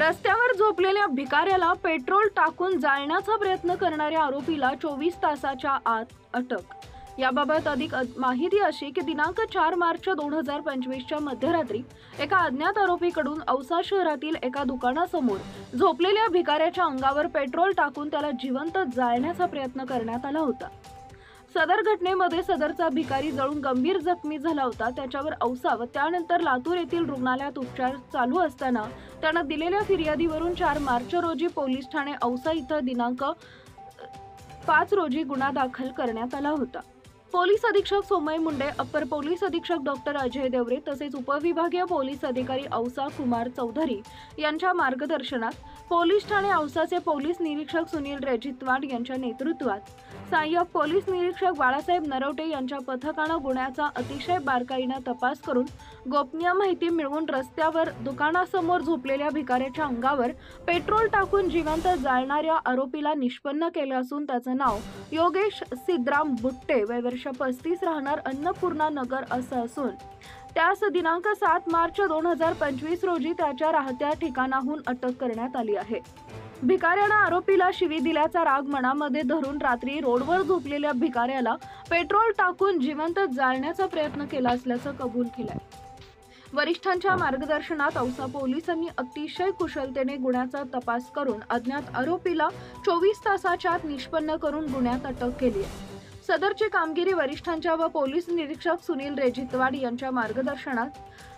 रस्त्यावर झोपलेल्या भिकाऱ्याला पेट्रोल टाकून जाळण्याचा प्रयत्न करणाऱ्या आरोपीला 24 तासाच्या आत अटक। याबाबत अधिक माहिती अशी की दिनांक 4 मार्च 2025च्या मध्यरात्री एका अज्ञात आरोपीकडून औसा शहरातील एका दुकानासमोर झोपलेल्या भिकाऱ्याच्या अंगावर पेट्रोल टाकून त्याला जिवंत जाळण्याचा प्रयत्न करण्यात आला होता। सदर घटनेमध्ये सदरचा भिकारी जळून गंभीर जखमी झाला होता। त्याच्यावर औसा व त्यानंतर लातूर येथील रुग्णालयात उपचार चालू असताना त्यानं दिलेल्या फिर्यादीवरून 4 मार्च रोजी पोलीस ठाणे औसा इथं दिनांक 5 रोजी गुन्हा दाखल करण्यात आला होता। पोलीस अधीक्षक सोमय मुंडे, अप्पर पोलीस अधीक्षक डॉक्टर अजय देवरे तसेच उपविभागीय पोलीस अधिकारी औसा कुमार चौधरी यांच्या मार्गदर्शनात पोलीस ठाणे औसाचे पोलीस निरीक्षक सुनील रेजितवाड यांच्या नेतृत्वात सहाय्यक पोलीस निरीक्षक बाळासाहेब नरवटे यांच्या पथकानं गुन्ह्याचा अतिशय बारकाईने तपास करून गोपनीय माहिती मिळवून रस्त्यावर दुकानासमोर झोपलेल्या भिकाऱ्याच्या अंगावर पेट्रोल टाकून जिवंत जाळणाऱ्या आरोपीला निष्पन्न केले असून त्याचं नाव योगेश सिद्धराम बुट्टे, वय वर्ष 35, राहणार अन्नपूर्णा नगर असं असून त्यास दिनांक 7 मार्च 2025 रोजी त्याच्या राहत्या ठिकाणाहून अटक करण्यात आली आहे। भिकाऱ्यानं आरोपीला शिवी दिल्याचा राग मनामध्ये धरून रात्री रोडवर झोपलेल्या भिकाऱ्याला पेट्रोल टाकून जिवंत जाळण्याचा प्रयत्न केला असल्याचं कबूल केलंय। वरिष्ठांच्या मार्गदर्शनात औसा पोलिसांनी अतिशय कुशलतेने गुन्ह्याचा तपास करून अज्ञात आरोपीला 24 तासाच्या आत निष्पन्न करून गुन्ह्यात अटक केली आहे। सदरची कामगिरी वरिष्ठांच्या व पोलीस निरीक्षक सुनील रेजितवाड यांच्या मार्गदर्शनात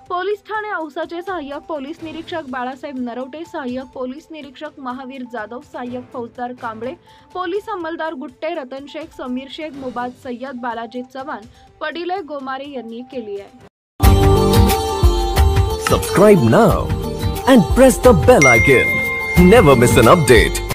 पोलीस ठाणे औसाचे सहाय्यक पोलीस निरीक्षक बाळासाहेब नरवटे, सहाय्यक पोलीस निरीक्षक महावीर जाधव, सहाय्यक फौजदार कांबळे, पोलीस अंमलदार गुट्टे, रतन शेख, समीर शेख, मुबाद सय्यद, बालाजी चव्हाण, पडिले गोमारे यांनी केली आहे। Subscribe now and press the bell icon. Never miss an update.